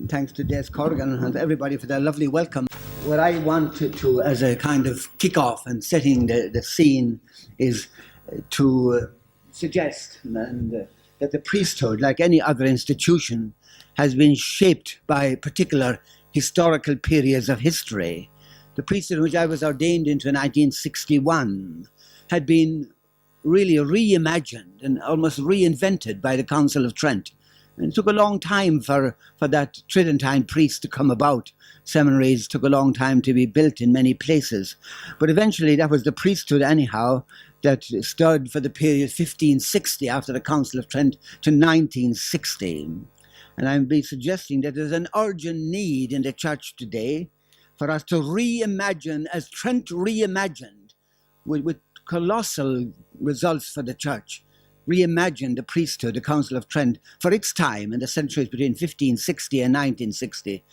Thanks to Des Corrigan and everybody for their lovely welcome. What I want to as a kind of kick-off and setting the scene, is to suggest that the priesthood, like any other institution, has been shaped by particular historical periods of history. The priesthood in which I was ordained into in 1961 had been really reimagined and almost reinvented by the Council of Trent. And it took a long time for that Tridentine priest to come about. Seminaries took a long time to be built in many places. But eventually that was the priesthood anyhow that stood for the period 1560 after the Council of Trent to 1960. And I'm be suggesting that there's an urgent need in the church today for us to reimagine as Trent reimagined, with colossal results for the church. Reimagine the priesthood, the Council of Trent, for its time in the centuries between 1560 and 1960.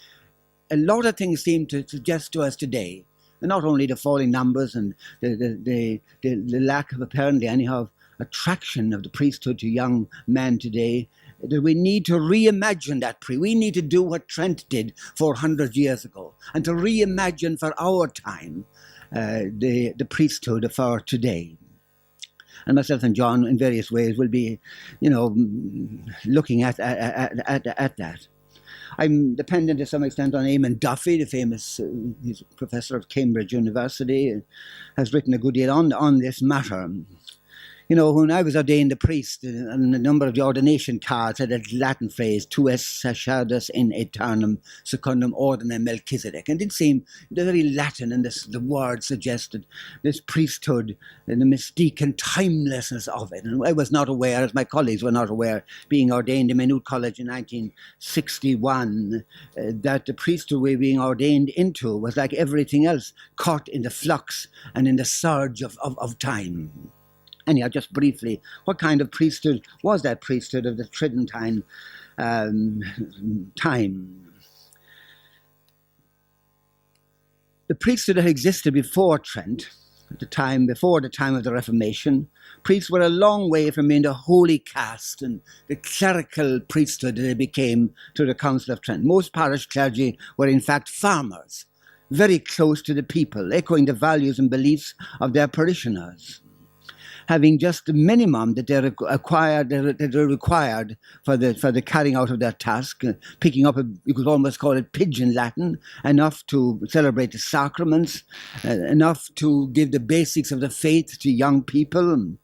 A lot of things seem to suggest to us today, and not only the falling numbers and the lack of, apparently anyhow, attraction of the priesthood to young men today, that we need to reimagine that we need to do what Trent did 400 years ago, and to reimagine for our time the priesthood for today. And myself and John, in various ways, will be, looking at that. I'm dependent to some extent on Eamon Duffy, the famous he's a professor at Cambridge University, has written a good deal on this matter. When I was ordained a priest, and a number of the ordination cards had a Latin phrase, tu es sacerdotes in aeternum secundum ordinem Melchizedek. And it seemed very Latin, and the word suggested this priesthood and the mystique and timelessness of it. And I was not aware, as my colleagues were not aware, being ordained in Maynooth College in 1961, that the priesthood we were being ordained into was like everything else, caught in the flux and in the surge of time. Anyhow, just briefly, what kind of priesthood was that priesthood of the Tridentine time? The priesthood that existed before Trent, before the time of the Reformation, priests were a long way from being the holy caste and the clerical priesthood that they became through the Council of Trent. Most parish clergy were in fact farmers, very close to the people, echoing the values and beliefs of their parishioners, having just the minimum that they're required for the carrying out of their task, picking up you could almost call it pidgin Latin, enough to celebrate the sacraments, enough to give the basics of the faith to young people,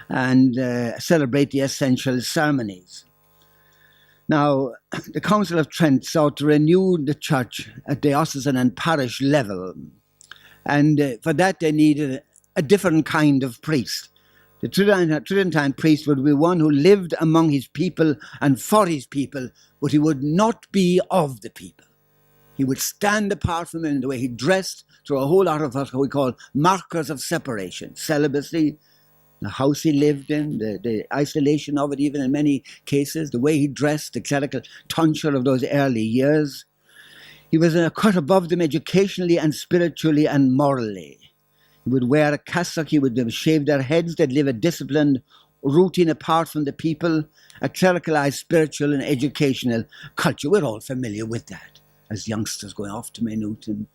and celebrate the essential ceremonies. Now, the Council of Trent sought to renew the church at diocesan and parish level, and for that they needed a different kind of priest. The Tridentine priest would be one who lived among his people and for his people, but he would not be of the people. He would stand apart from them in the way he dressed, through a whole lot of what we call markers of separation, celibacy, the house he lived in, the isolation of it even in many cases, the way he dressed, the clerical tonsure of those early years. He was cut above them educationally and spiritually and morally. He would wear a cassock, he would shave their heads, they'd live a disciplined routine apart from the people, a clericalized spiritual and educational culture. We're all familiar with that as youngsters going off to Maynooth in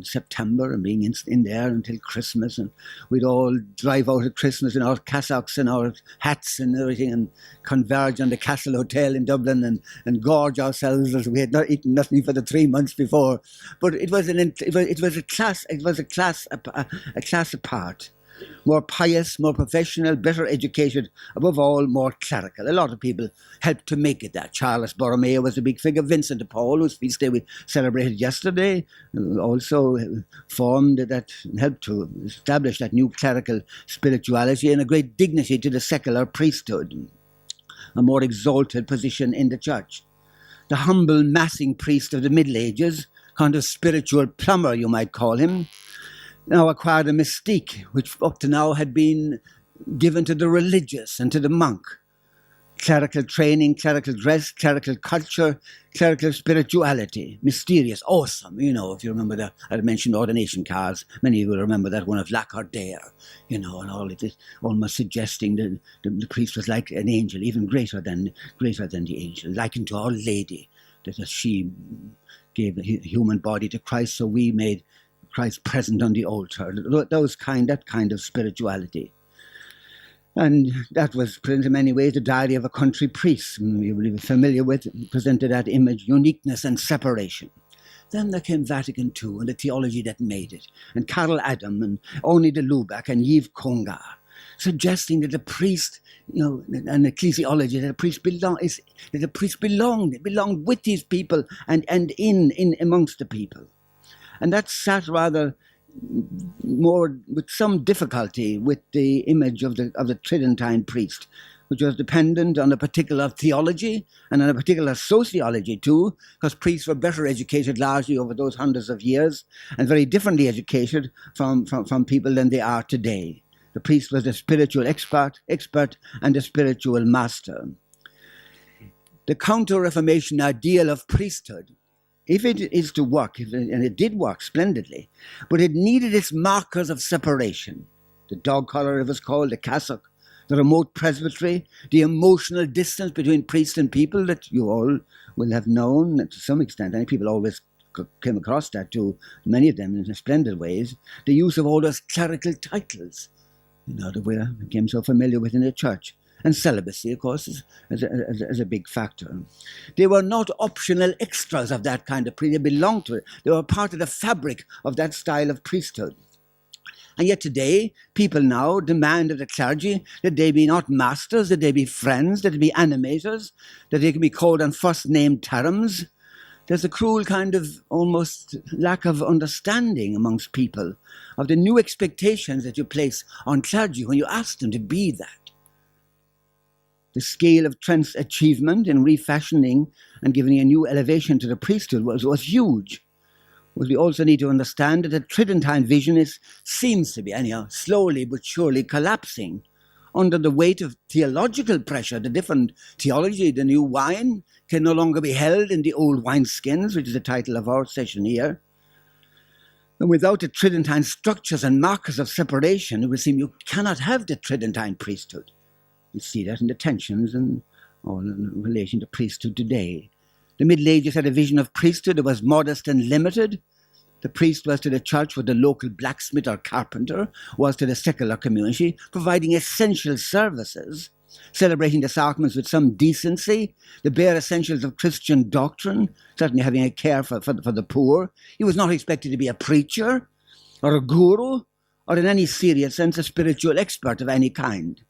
September and being in there until Christmas, and we'd all drive out at Christmas in our cassocks and our hats and everything and converge on the Castle Hotel in Dublin and gorge ourselves as we had not eaten nothing for the 3 months before. But it was a class apart. More pious, more professional, better educated, above all, more clerical. A lot of people helped to make it that. Charles Borromeo was a big figure. Vincent de Paul, whose feast day we celebrated yesterday, also helped to establish that new clerical spirituality and a great dignity to the secular priesthood, a more exalted position in the church. The humble massing priest of the Middle Ages, kind of spiritual plumber you might call him, now acquired a mystique which up to now had been given to the religious and to the monk. Clerical training, clerical dress, clerical culture, clerical spirituality, mysterious, awesome. If you remember that, I mentioned ordination cards. Many of you will remember that one of Lacordaire, and all it is almost suggesting that the priest was like an angel, even greater than the angel, likened to Our Lady, that she gave the human body to Christ, so we made Christ present on the altar. That kind of spirituality. And that was, in many ways, the diary of a country priest. You will be familiar with, presented that image, uniqueness and separation. Then there came Vatican II and the theology that made it, and Karl Adam and Oni de Lubac and Yves Congar, suggesting that the priest, and ecclesiology, that the priest belonged with these people and in amongst the people. And that sat rather more with some difficulty with the image of the Tridentine priest, which was dependent on a particular theology and on a particular sociology too, because priests were better educated largely over those hundreds of years and very differently educated from people than they are today. The priest was the spiritual expert and the spiritual master. The Counter-Reformation ideal of priesthood, if it is to work, and it did work splendidly, but it needed its markers of separation. The dog collar, it was called, the cassock, the remote presbytery, the emotional distance between priest and people that you all will have known to some extent. And people always came across that too, many of them in splendid ways. The use of all those clerical titles, that we became so familiar with in the church. And celibacy, of course, is a big factor. They were not optional extras of that kind of priest. They belonged to it. They were part of the fabric of that style of priesthood. And yet today, people now demand of the clergy that they be not masters, that they be friends, that they be animators, that they can be called on first-name terms. There's a cruel kind of almost lack of understanding amongst people of the new expectations that you place on clergy when you ask them to be that. The scale of Trent's achievement in refashioning and giving a new elevation to the priesthood was huge. But we also need to understand that the Tridentine vision seems to be, anyhow, slowly but surely collapsing under the weight of theological pressure. The different theology, the new wine, can no longer be held in the old wineskins, which is the title of our session here. And without the Tridentine structures and markers of separation, it would seem you cannot have the Tridentine priesthood. You see that in the tensions and all in relation to priesthood today. The Middle Ages had a vision of priesthood that was modest and limited. The priest was to the church what the local blacksmith or carpenter was to the secular community, providing essential services, celebrating the sacraments with some decency, the bare essentials of Christian doctrine, certainly having a care for the poor. He was not expected to be a preacher or a guru or in any serious sense a spiritual expert of any kind.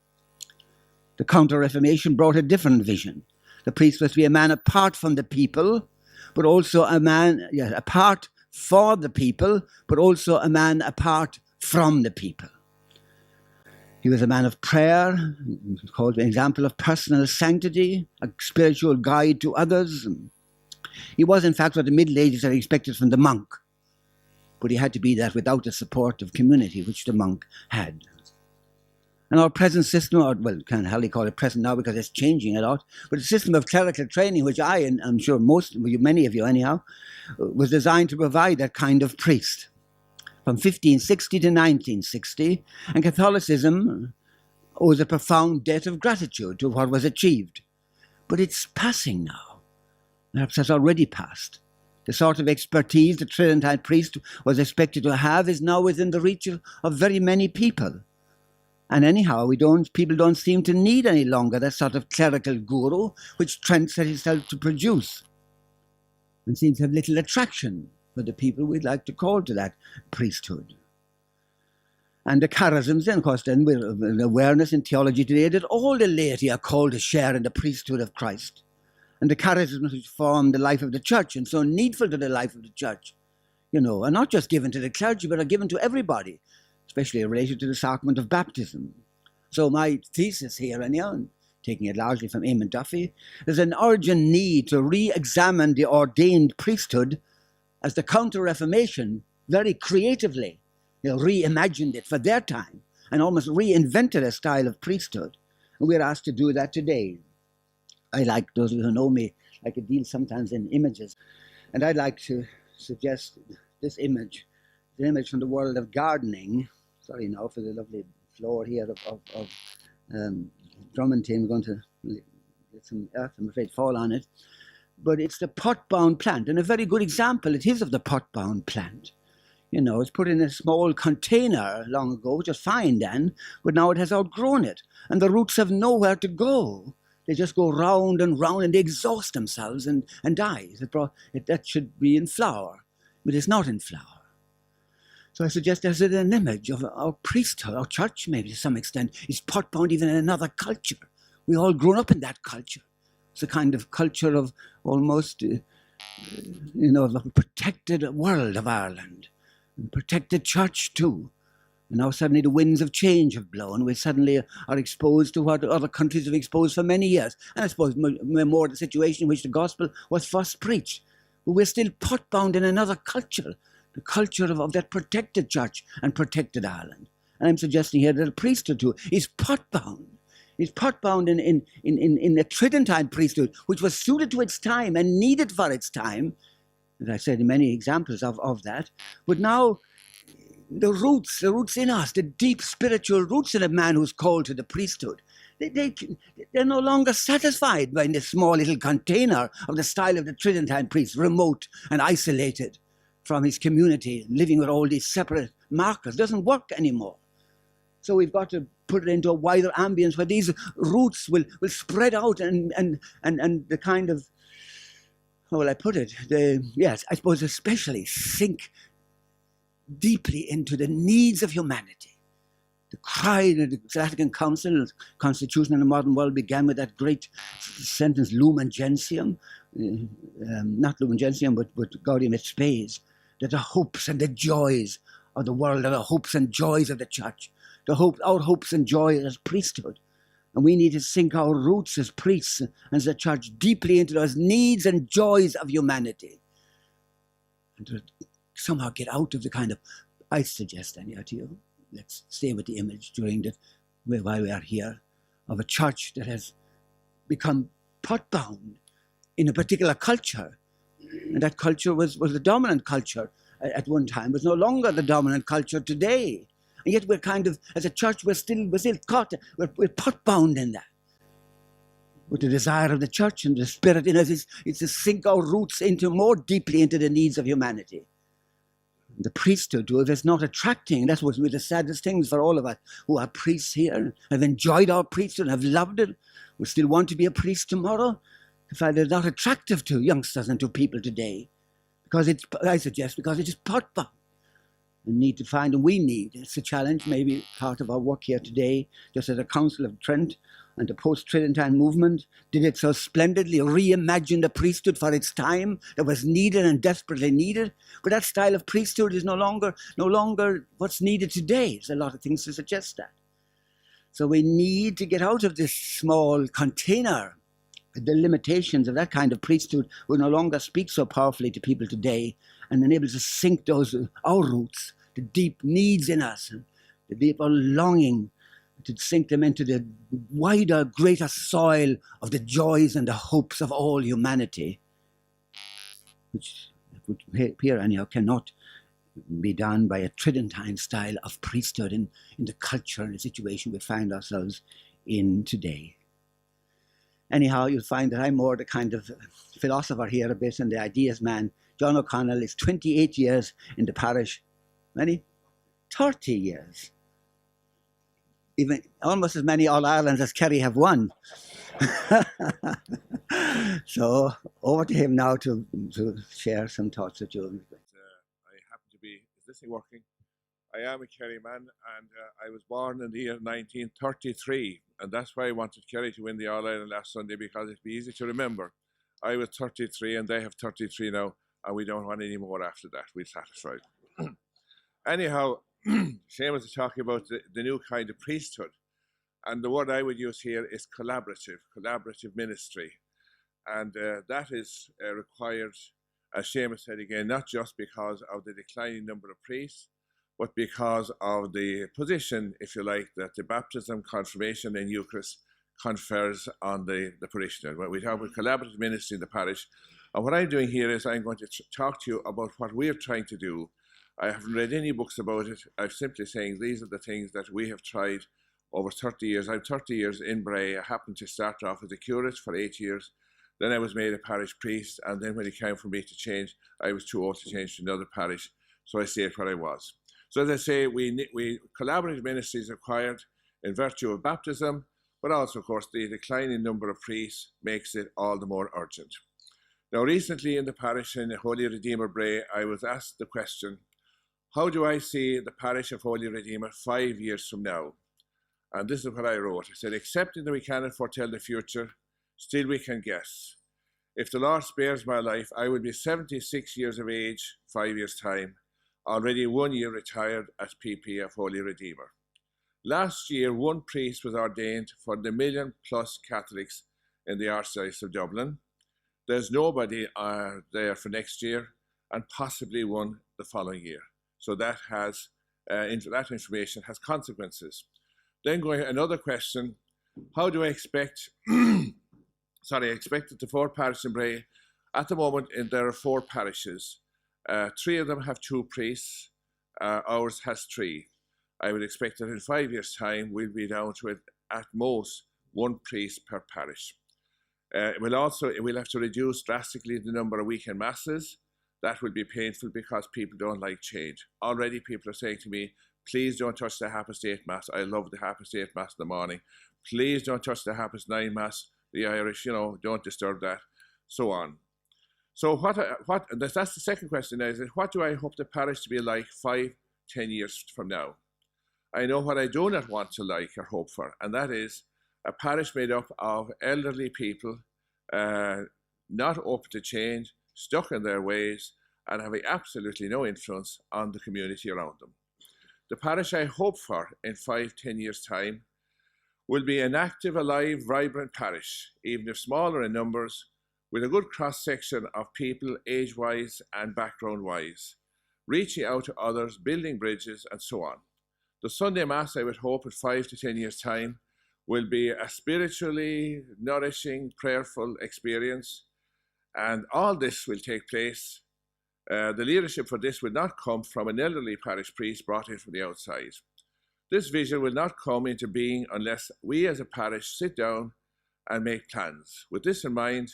The Counter-Reformation brought a different vision. The priest was to be a man apart from the people, but also a man apart for the people, but also a man apart from the people. He was a man of prayer, called an example of personal sanctity, a spiritual guide to others. He was, in fact, what the Middle Ages had expected from the monk, but he had to be that without the support of community, which the monk had. And our present system, can't hardly call it present now because it's changing a lot, but the system of clerical training, which I, and I'm sure many of you anyhow, was designed to provide that kind of priest. From 1560 to 1960, and Catholicism owes a profound debt of gratitude to what was achieved. But it's passing now. Perhaps has already passed. The sort of expertise the Tridentine priest was expected to have is now within the reach of very many people. And anyhow, people don't seem to need any longer that sort of clerical guru which Trent set himself to produce, and seems to have little attraction for the people we'd like to call to that priesthood. And the charisms, then, of course, then with an awareness in theology today that all the laity are called to share in the priesthood of Christ. And the charisms which form the life of the church and so needful to the life of the church, are not just given to the clergy, but are given to everybody, especially related to the sacrament of baptism. So my thesis here, and taking it largely from Eamon Duffy, there's an urgent need to re-examine the ordained priesthood as the Counter-Reformation very creatively reimagined it for their time and almost reinvented a style of priesthood. And we're asked to do that today. I like, those of you who know me, like to deal sometimes in images. And I'd like to suggest this image, the image from the world of gardening. Sorry now for the lovely floor here of Drummond team. We're going to let some earth, I'm afraid, fall on it. but it's the pot-bound plant. And a very good example it is of the pot-bound plant. You know, it's put in a small container long ago, which was fine then, but now it has outgrown it. And the roots have nowhere to go. They just go round and round and they exhaust themselves and die. That should be in flower, but it's not in flower. So I suggest there's an image of our priesthood, our church maybe to some extent, is pot-bound even in another culture. We all grown up in that culture. It's a kind of culture of almost, you know, the protected world of Ireland, and protected church too. And now suddenly the winds of change have blown. We suddenly are exposed to what other countries have exposed for many years. And I suppose more the situation in which the gospel was first preached. But we're still pot-bound in another culture, the culture of that protected church and protected Ireland. And I'm suggesting here that the priesthood too is pot-bound. It's pot-bound in the Tridentine priesthood, which was suited to its time and needed for its time. As I said, many examples of that. But now the roots in us, the deep spiritual roots in a man who's called to the priesthood, they're no longer satisfied by this small little container of the style of the Tridentine priest, remote and isolated from his community, living with all these separate markers. It doesn't work anymore. So we've got to put it into a wider ambience where these roots will spread out and the kind of, how will I put it? Yes, I suppose especially sink deeply into the needs of humanity. The cry of the Vatican Council, the Constitution in the modern world began with that great sentence, Lumen Gentium, not Lumen Gentium, but Gaudium et Spes, that the hopes and the joys of the world are the hopes and joys of the church, our hopes and joys as priesthood. And we need to sink our roots as priests and as a church deeply into those needs and joys of humanity. And to somehow get out of the kind of, I suggest anyhow to you, let's stay with the image during that, while we are here, of a church that has become pot-bound in a particular culture. And that culture was the dominant culture at one time, was no longer the dominant culture today. And yet we're kind of, as a church, we're still caught, we're pot-bound in that. But the desire of the church and the spirit in us is to sink our roots more deeply into the needs of humanity. The priesthood, if it's not attracting, that's what's the saddest things for all of us who are priests here, have enjoyed our priesthood, have loved it, we still want to be a priest tomorrow. In fact, it's not attractive to youngsters and to people today, because I suggest, because it is pot-bound. We need to find, and we need, it's a challenge, maybe part of our work here today, just as the Council of Trent and the post-Tridentine movement did it so splendidly, reimagined the priesthood for its time that was needed and desperately needed. But that style of priesthood is no longer what's needed today. There's a lot of things to suggest that. So we need to get out of this small container. The limitations of that kind of priesthood will no longer speak so powerfully to people today, and enable us to sink our roots, the deep needs in us, the deeper longing, to sink them into the wider, greater soil of the joys and the hopes of all humanity, which would appear anyhow cannot be done by a Tridentine style of priesthood in the culture and the situation we find ourselves in today. Anyhow, you'll find that I'm more the kind of philosopher here a bit and the ideas man. John O'Connell is 28 years in the parish. Many? 30 years. Even almost as many All-Irelands as Kerry have won. So over to him now to share some thoughts with you. I happen to be, is this thing working? I am a Kerry man, and I was born in the year 1933, and that's why I wanted Kerry to win the All-Ireland last Sunday, because it'd be easy to remember. I was 33 and they have 33 now, and we don't want any more after that. We're satisfied. Anyhow, Seamus is talking about the new kind of priesthood, and the word I would use here is collaborative ministry. And that is required, as Seamus said again, not just because of the declining number of priests, but because of the position, if you like, that the baptism, confirmation and Eucharist confers on the parishioner. When we talk about collaborative ministry in the parish, and what I'm doing here is I'm going to talk to you about what we're trying to do. I haven't read any books about it. I'm simply saying these are the things that we have tried over 30 years. I'm 30 years in Bray. I happened to start off as a curate for 8 years. Then I was made a parish priest, and then when it came for me to change, I was too old to change to another parish, so I stayed where I was. So as I say, we collaborative ministry is required in virtue of baptism, but also, of course, the declining number of priests makes it all the more urgent. Now, recently in the parish in Holy Redeemer Bray, I was asked the question, how do I see the parish of Holy Redeemer 5 years from now? And this is what I wrote. I said, accepting that we cannot foretell the future, still we can guess. If the Lord spares my life, I will be 76 years of age, 5 years' time, already 1 year retired as PP of Holy Redeemer. Last year, one priest was ordained for the 1 million+ Catholics in the Archdiocese of Dublin. There's nobody there for next year, and possibly one the following year. So that has that information has consequences. Then going another question: how do I expect? I expected the 4 parishes in Bray. At the moment, there are 4 parishes. 3 of them have 2 priests. Ours has 3. I would expect that in 5 years' time, we'll be down to at most 1 priest per parish. We'll have to reduce drastically the number of weekend masses. That will be painful because people don't like change. Already people are saying to me, please don't touch the Half Past 8 Mass. I love the Half Past 8 Mass in the morning. Please don't touch the Half Past 9 Mass. The Irish, don't disturb that. So on. So that's the second question is, what do I hope the parish to be like 5-10 years from now? I know what I do not want to like or hope for, and that is a parish made up of elderly people, not open to change, stuck in their ways, and having absolutely no influence on the community around them. The parish I hope for in 5-10 years' time will be an active, alive, vibrant parish, even if smaller in numbers, with a good cross-section of people age-wise and background-wise, reaching out to others, building bridges, and so on. The Sunday Mass, I would hope, in 5 to 10 years' time, will be a spiritually nourishing, prayerful experience, and all this will take place. The leadership for this will not come from an elderly parish priest brought in from the outside. This vision will not come into being unless we as a parish sit down and make plans. With this in mind,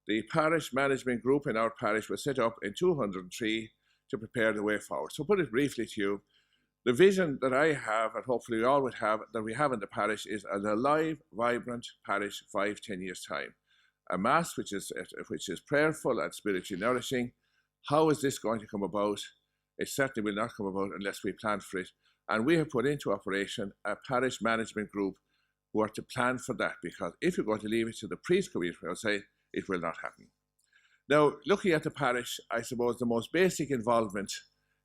the parish management group in our parish was set up in 2003 to prepare the way forward. So put it briefly to you, the vision that I have, and hopefully we all would have, that we have in the parish, is an alive, vibrant parish 5-10 years' time. A Mass which is prayerful and spiritually nourishing. How is this going to come about? It certainly will not come about unless we plan for it. And we have put into operation a parish management group who are to plan for that, because if you're going to leave it to the priest community, I'll say it will not happen. Now, looking at the parish, I suppose the most basic involvement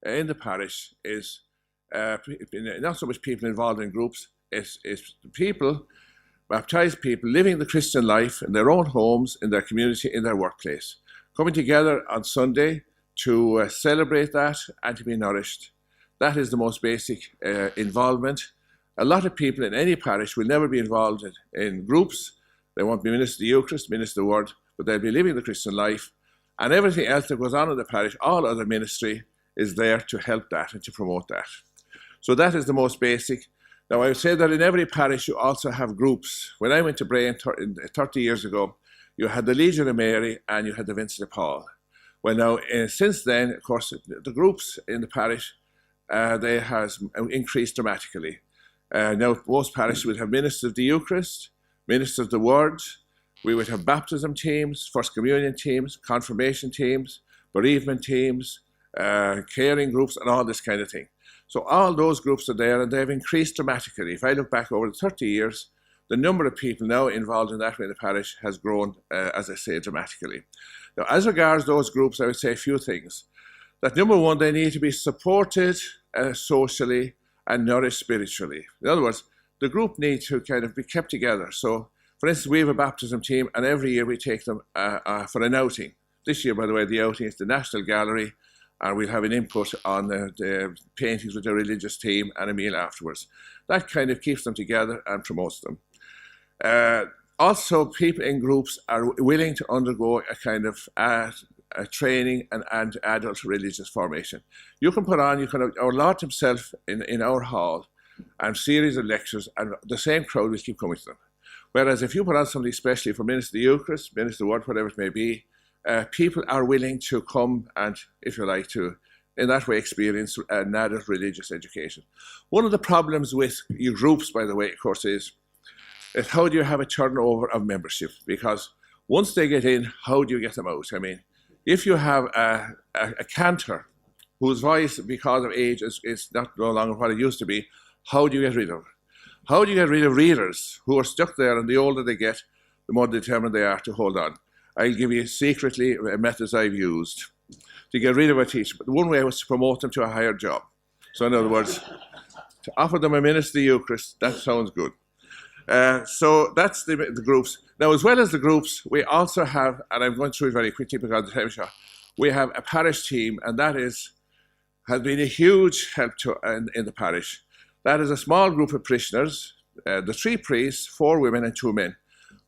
in the parish is not so much people involved in groups, it's people, baptized people, living the Christian life in their own homes, in their community, in their workplace, coming together on Sunday to celebrate that and to be nourished. That is the most basic involvement. A lot of people in any parish will never be involved in groups. They won't be minister of the Eucharist, minister of the Word, but they'll be living the Christian life. And everything else that goes on in the parish, all other ministry, is there to help that and to promote that. So that is the most basic. Now, I would say that in every parish you also have groups. When I went to Bray 30 years ago, you had the Legion of Mary and you had the Vincent de Paul. Well, now, since then, of course, the groups in the parish, they has increased dramatically. Now, most parishes would have ministers of the Eucharist, ministers of the Word. We would have baptism teams, First Communion teams, confirmation teams, bereavement teams, caring groups, and all this kind of thing. So all those groups are there, and they've increased dramatically. If I look back over the 30 years, the number of people now involved in that way in the parish has grown, as I say, dramatically. Now, as regards those groups, I would say a few things. That number one, they need to be supported socially and nourished spiritually. In other words, the group needs to kind of be kept together. So, for instance, we have a baptism team, and every year we take them for an outing. This year, by the way, the outing is the National Gallery, and we'll have an input on the paintings with the religious team and a meal afterwards. That kind of keeps them together and promotes them. Also, people in groups are willing to undergo a kind of a training and adult religious formation. You can put on, our Lord himself in our hall, and series of lectures, and the same crowd will keep coming to them. Whereas if you put on something especially for Minister of the Eucharist, Minister of the Word, whatever it may be, people are willing to come and, if you like, to in that way experience an added religious education. One of the problems with your groups, by the way, of course, is how do you have a turnover of membership? Because once they get in, how do you get them out? I mean, if you have a cantor whose voice, because of age, is no longer what it used to be, how do you get rid of it? How do you get rid of readers who are stuck there, and the older they get, the more determined they are to hold on? I'll give you secretly methods I've used to get rid of a teacher. But the one way was to promote them to a higher job. So in other words, to offer them a minister of the Eucharist, that sounds good. So that's the groups. Now, as well as the groups, we also have, and I'm going through it very quickly because of the time shot, we have a parish team, and that has been a huge help in the parish. That is a small group of parishioners, the 3 priests, 4 women and 2 men,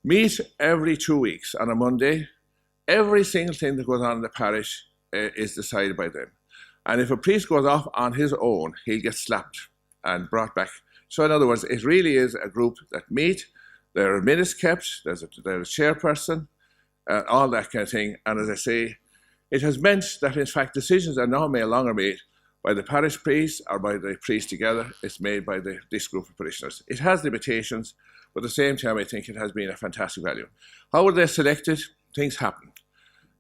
meet every 2 weeks on a Monday. Every single thing that goes on in the parish is decided by them. And if a priest goes off on his own, he'll get slapped and brought back. So in other words, it really is a group that meet, there are minutes kept, there's a chairperson, all that kind of thing. And as I say, it has meant that in fact decisions are now no longer made by the parish priest or by the priest together. It's made by this group of parishioners. It has limitations, but at the same time I think it has been a fantastic value. How were they selected? Things happen.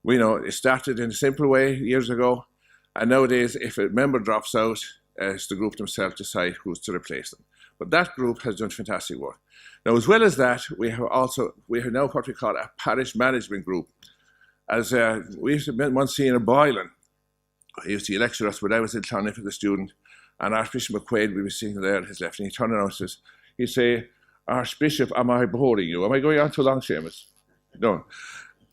We know it started in a simple way years ago, and nowadays if a member drops out, it's the group themselves decide who's to replace them. But that group has done fantastic work. Now, as well as that, we have now what we call a parish management group. As we used to once see in a Boylan, he used to lecture us when I was in Clonif as a student, and Archbishop McQuaid, we were sitting there on his left, and he turned around and says, he'd say, Archbishop, am I boring you? Am I going on too long, Seamus? No.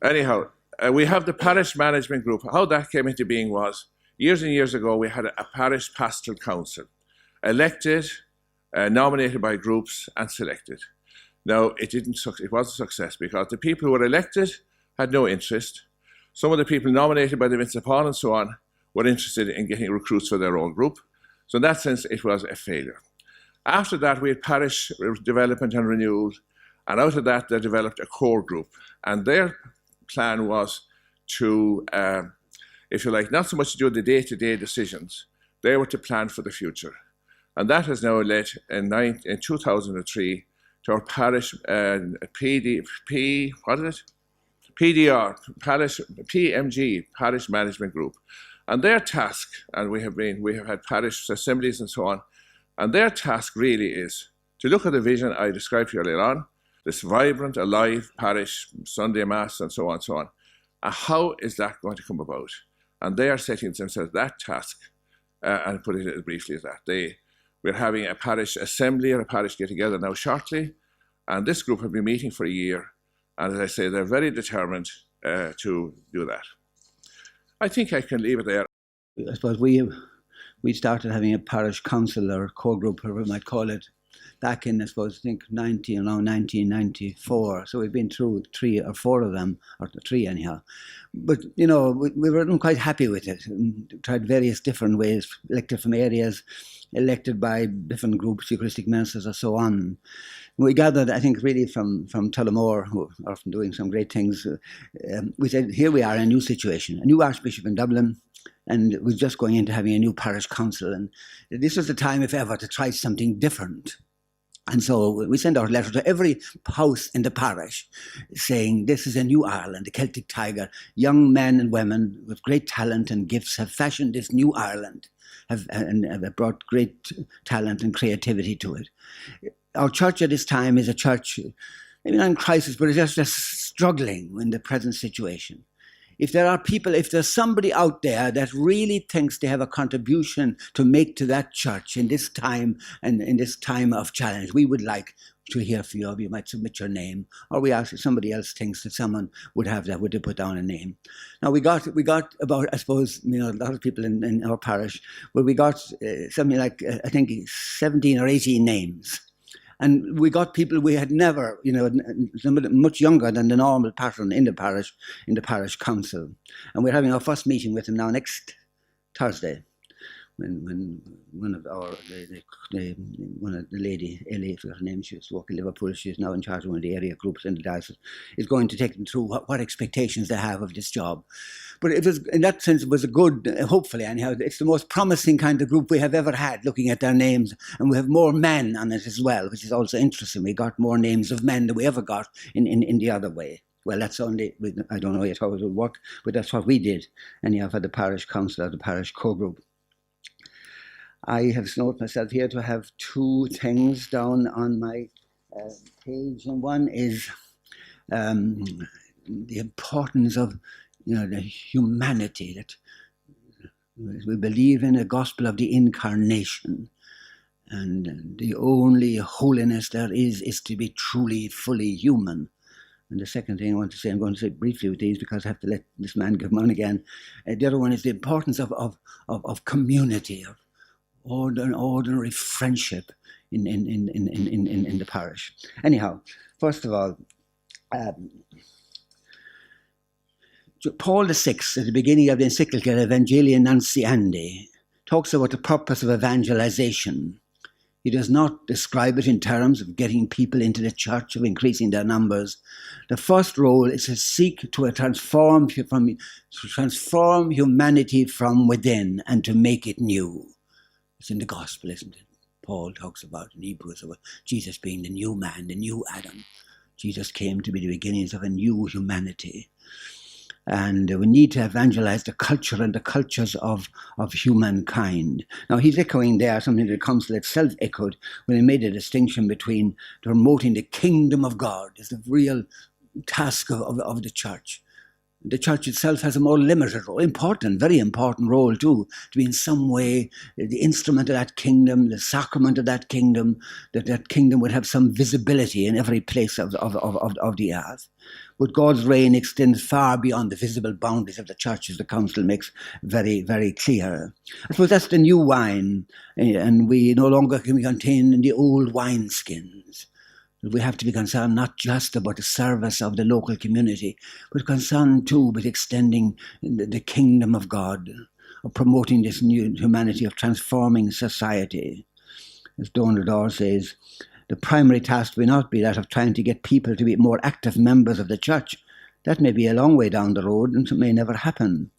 Anyhow, we have the parish management group. How that came into being was, years and years ago, we had a parish pastoral council, elected, nominated by groups and selected. Now, it was a success because the people who were elected had no interest. Some of the people nominated by the Vincent Paul and so on were interested in getting recruits for their own group. So in that sense, it was a failure. After that, we had parish development and renewal, and out of that, they developed a core group. And their plan was to, if you like, not so much to do the day-to-day decisions, they were to plan for the future. And that has now led in 2003 to our parish PMG, Parish Management Group. And their task, and we have had parish assemblies and so on, and their task really is to look at the vision I described earlier on, this vibrant, alive parish, Sunday Mass and so on, and how is that going to come about? And they are setting themselves that task, and putting it as briefly as that. We're having a parish assembly or a parish get-together now shortly, and this group have been meeting for a year, and as I say, they're very determined to do that. I think I can leave it there. I suppose we started having a parish council or core group, whatever we might call it, back in, I suppose, I think around 1994. So we've been through 3 or 4 of them, or 3 anyhow. But, you know, we weren't quite happy with it. And tried various different ways, elected from areas, elected by different groups, Eucharistic ministers, or so on. We gathered, I think, really from Tullamore, who are often doing some great things. We said, here we are in a new situation, a new Archbishop in Dublin, and we're just going into having a new parish council. And this was the time, if ever, to try something different. And so we sent out a letter to every house in the parish saying, this is a new Ireland, the Celtic Tiger. Young men and women with great talent and gifts have fashioned this new Ireland, have brought great talent and creativity to it. Our church at this time is a church, maybe not in crisis, but it's just struggling in the present situation. If there are people, if there's somebody out there that really thinks they have a contribution to make to that church in this time and in this time of challenge, we would like to hear from you. You might submit your name, or we ask if somebody else thinks that someone would have that, would they put down a name. Now we got about, I suppose, you know, a lot of people in our parish, but we got something like, I think 17 or 18 names. And we got people we had never, you know, much younger than the normal pattern in the parish council. And we're having our first meeting with them now next Thursday. when one of our one of the lady, Ellie, I forgot her name, she used to work in Liverpool, she's now in charge of one of the area groups in the diocese, is going to take them through what expectations they have of this job. But it was, in that sense, it was a good, hopefully anyhow, it's the most promising kind of group we have ever had, looking at their names, and we have more men on it as well, which is also interesting. We got more names of men than we ever got in the other way. Well, that's only, I don't know yet how it will work, but that's what we did, anyhow, for the parish council or the parish co-group. I have noted myself here to have two things down on my page, and one is the importance of the humanity, that we believe in a gospel of the incarnation, and the only holiness there is to be truly, fully human. And the second thing I want to say, I'm going to say briefly with these because I have to let this man come on again. The other one is the importance of community, of ordinary friendship in the parish. Anyhow, first of all, Paul VI, at the beginning of the encyclical Evangelii Nunciandi, talks about the purpose of evangelization. He does not describe it in terms of getting people into the church, of increasing their numbers. The first role is to seek to transform humanity from within and to make it new. It's in the gospel, isn't it? Paul talks about in Hebrews about Jesus being the new man, the new Adam. Jesus came to be the beginnings of a new humanity. And we need to evangelize the culture and the cultures of humankind. Now, he's echoing there something the council itself echoed when he made a distinction between promoting the kingdom of God as the real task of the church. The church itself has a more limited role, important, very important role too, to be in some way the instrument of that kingdom, the sacrament of that kingdom, that kingdom would have some visibility in every place of the earth. But God's reign extends far beyond the visible boundaries of the church, as the council makes very, very clear. I suppose that's the new wine, and we no longer can be contained in the old wineskins. We have to be concerned not just about the service of the local community, but concerned too with extending the kingdom of God, of promoting this new humanity, of transforming society. As Donald Orr says, the primary task will not be that of trying to get people to be more active members of the church. That may be a long way down the road and it may never happen.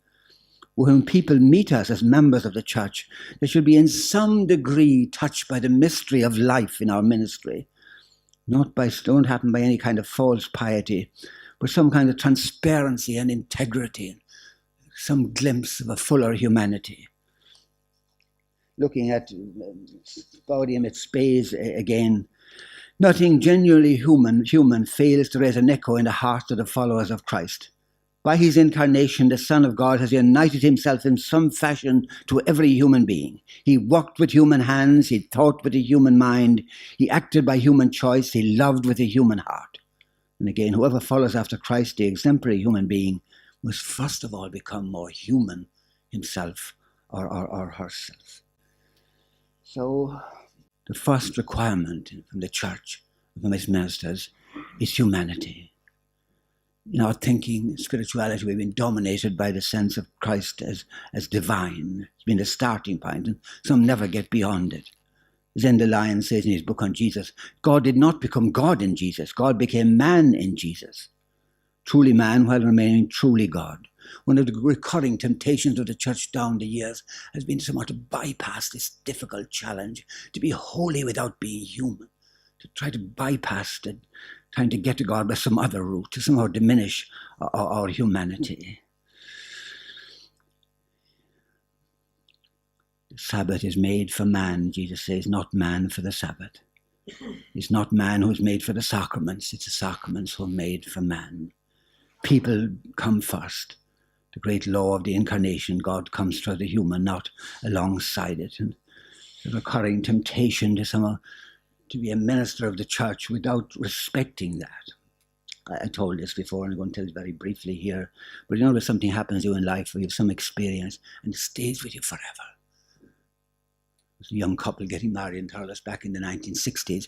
When people meet us as members of the church, they should be in some degree touched by the mystery of life in our ministry. Don't happen by any kind of false piety, but some kind of transparency and integrity, some glimpse of a fuller humanity. Looking at Gaudium et Spes again, nothing genuinely human fails to raise an echo in the hearts of the followers of Christ. By his incarnation, the Son of God has united himself in some fashion to every human being. He walked with human hands, he thought with a human mind, he acted by human choice, he loved with a human heart. And again, whoever follows after Christ, the exemplary human being, must first of all become more human himself or herself. So, the first requirement from the church, from its ministers, is humanity. In our thinking, spirituality, we've been dominated by the sense of Christ as divine. It's been the starting point, and some never get beyond it. As Enda Lyon says in his book on Jesus, God did not become God in Jesus. God became man in Jesus. Truly man while remaining truly God. One of the recurring temptations of the church down the years has been somehow to bypass this difficult challenge, to be holy without being human, to try to bypass it, trying to get to God by some other route, to somehow diminish our humanity. The Sabbath is made for man, Jesus says, not man for the Sabbath. It's not man who's made for the sacraments, it's the sacraments who are made for man. People come first. The great law of the incarnation, God comes through the human, not alongside it. And the recurring temptation to somehow to be a minister of the church without respecting that. I told this before, and I'm going to tell it very briefly here. But when something happens to you in life, where you have some experience, and it stays with you forever. was a young couple getting married in Thurles back in the 1960s.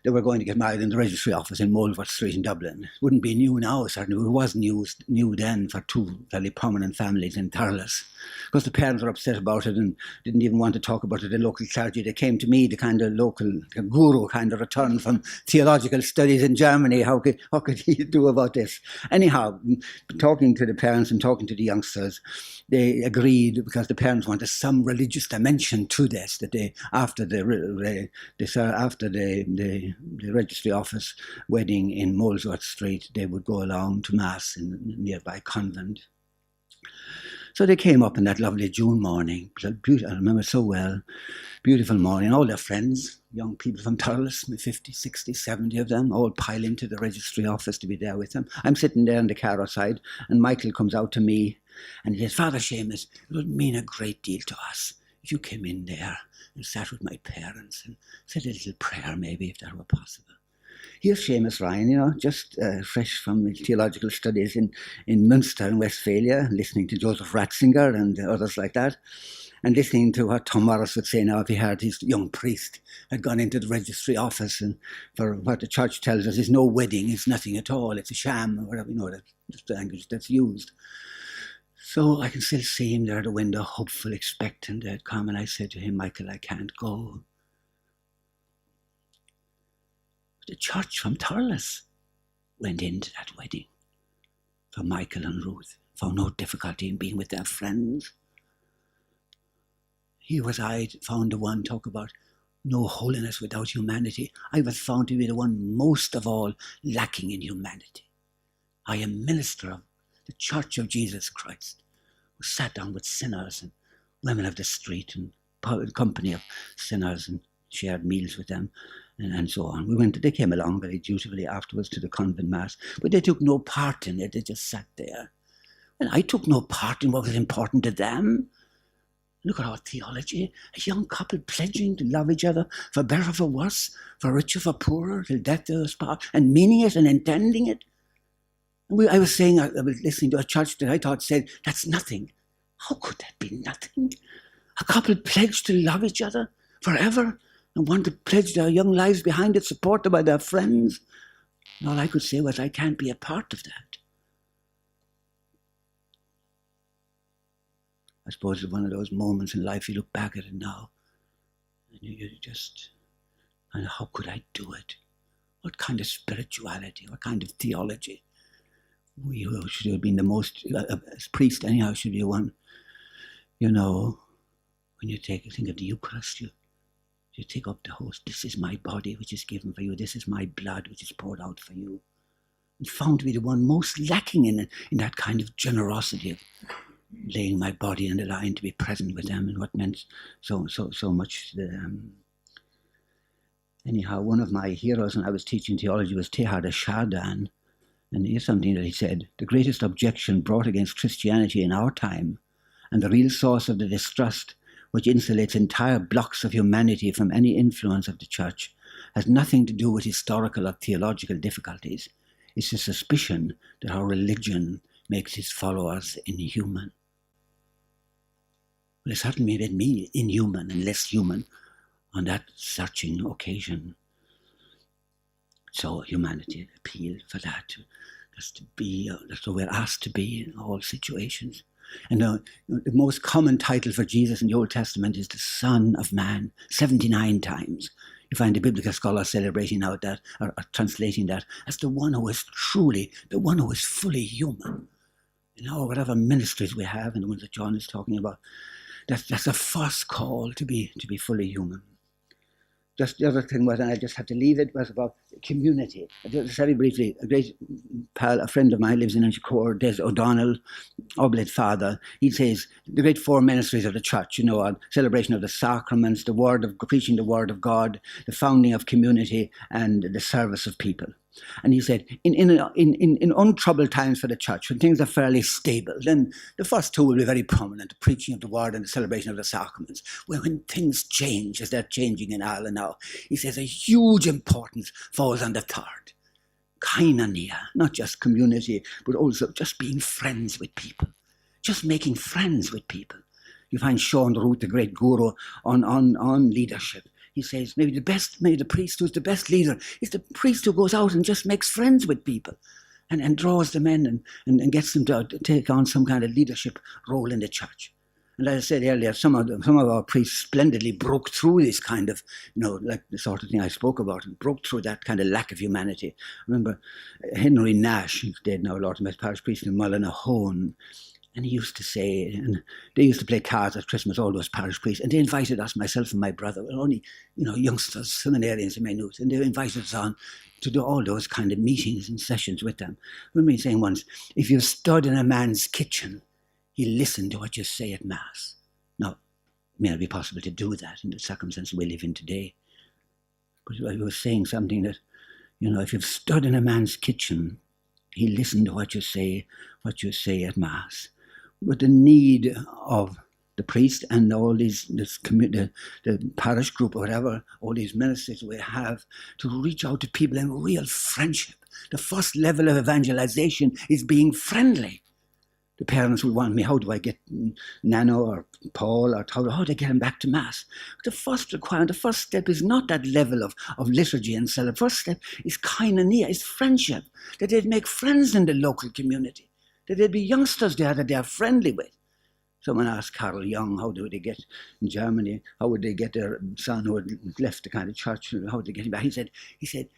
They were going to get married in the registry office in Molesworth Street in Dublin. It wouldn't be new now, certainly. It was new then for two fairly prominent families in Thurles. Because the parents were upset about it and didn't even want to talk about it. The local clergy, they came to me, the kind of local guru kind of returned from theological studies in Germany. How could he do about this? Anyhow, talking to the parents and talking to the youngsters, they agreed, because the parents wanted some religious dimension to this, that they, after the registry office wedding in Molesworth Street, they would go along to Mass in a nearby convent. So they came up in that lovely June morning. I remember so well. Beautiful morning. All their friends, young people from Thurles, 50, 60, 70 of them, all pile into the registry office to be there with them. I'm sitting there in the car outside, and Michael comes out to me, and he says, Father Seamus, it would mean a great deal to us if you came in there and sat with my parents and said a little prayer, maybe, if that were possible. Here's Seamus Ryan, just fresh from his theological studies in Munster in Westphalia, listening to Joseph Ratzinger and others like that, and listening to what Tom Morris would say now if he heard his young priest had gone into the registry office, and for what the church tells us is no wedding, it's nothing at all, it's a sham, or whatever, that's the language that's used. So I can still see him there at the window, hopeful, expectant they'd come, and I said to him, Michael, I can't go. The church from Thurles went into that wedding for Michael and Ruth, found no difficulty in being with their friends. Here was I, found the one, talk about no holiness without humanity. I was found to be the one most of all lacking in humanity. I am minister of the Church of Jesus Christ, who sat down with sinners and women of the street and company of sinners and shared meals with them. And so on. They came along very dutifully afterwards to the convent mass, but they took no part in it, they just sat there. And I took no part in what was important to them. Look at our theology, a young couple pledging to love each other, for better or for worse, for richer, for poorer, till death do us part, and meaning it and intending it. And I was listening to a church that I thought said, that's nothing. How could that be nothing? A couple pledged to love each other forever, and want to pledge their young lives behind it, supported by their friends. And all I could say was, I can't be a part of that. I suppose it's one of those moments in life you look back at it now, and you just, and how could I do it? What kind of spirituality, what kind of theology? We should have been the most, as priest anyhow, should be one, when you think of the Eucharist, you take up the host. This is my body, which is given for you. This is my blood, which is poured out for you. And found to be the one most lacking in that kind of generosity of laying my body on the line to be present with them, and what meant so much to them. Anyhow, one of my heroes when I was teaching theology was Teilhard de Chardin, and here's something that he said: the greatest objection brought against Christianity in our time, and the real source of the distrust which insulates entire blocks of humanity from any influence of the church, has nothing to do with historical or theological difficulties. It's the suspicion that our religion makes its followers inhuman. Well, it certainly made me inhuman and less human on that searching occasion. So humanity appealed for that, just to be, that's what we're asked to be in all situations. And the most common title for Jesus in the Old Testament is the Son of Man, 79 times. You find the biblical scholars celebrating out that, or translating that as the one who is truly, the one who is fully human. Whatever ministries we have, and the ones that John is talking about, that's a first call to be fully human. Just the other thing was, and I just had to leave it, was about community. Just very briefly, a great pal, a friend of mine lives in Inchicore, Des O'Donnell, Oblate Father. He says the great four ministries of the church, celebration of the sacraments, preaching the word of God, the founding of community, and the service of people. And he said, in untroubled times for the church, when things are fairly stable, then the first two will be very prominent, the preaching of the word and the celebration of the sacraments. When things change, as they're changing in Ireland now, he says a huge importance falls on the third. Koinonia, not just community, but also just being friends with people, just making friends with people. You find Sean Root, the great guru on leadership. He says maybe the priest who's the best leader is the priest who goes out and just makes friends with people and draws them in and gets them to take on some kind of leadership role in the church. And as I said earlier, some of our priests splendidly broke through this kind of, like the sort of thing I spoke about, and broke through that kind of lack of humanity. I remember Henry Nash, who's dead now, Lord Met parish priest in Mullinahone, and he used to say, and they used to play cards at Christmas, all those parish priests, and they invited us, myself and my brother, we were only, youngsters, seminarians and minutes, and they invited us on to do all those kind of meetings and sessions with them. I remember saying once, if you stood in a man's kitchen, he'll listen to what you say at Mass. Now, it may not be possible to do that in the circumstances we live in today. But I was saying something that, if you've stood in a man's kitchen, he'll listen to what you say at Mass. But the need of the priest and all the parish group or whatever, all these ministers we have to reach out to people in real friendship. The first level of evangelization is being friendly. The parents will want me, how do I get Nano or Paul or how do I get him back to Mass? The first step is not that level of liturgy and celebration. The first step is koinonia, is friendship, that they'd make friends in the local community, that there'd be youngsters there that they're friendly with. Someone asked Carl Jung, how do they get in Germany, how would they get their son who had left the kind of church, how would they get him back? He said,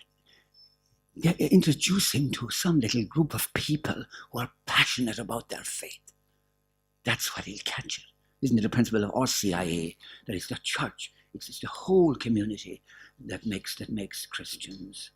introduce him to some little group of people who are passionate about their faith. That's what he'll catch it. Isn't it the principle of RCIA, that it's the church, it's the whole community that makes Christians?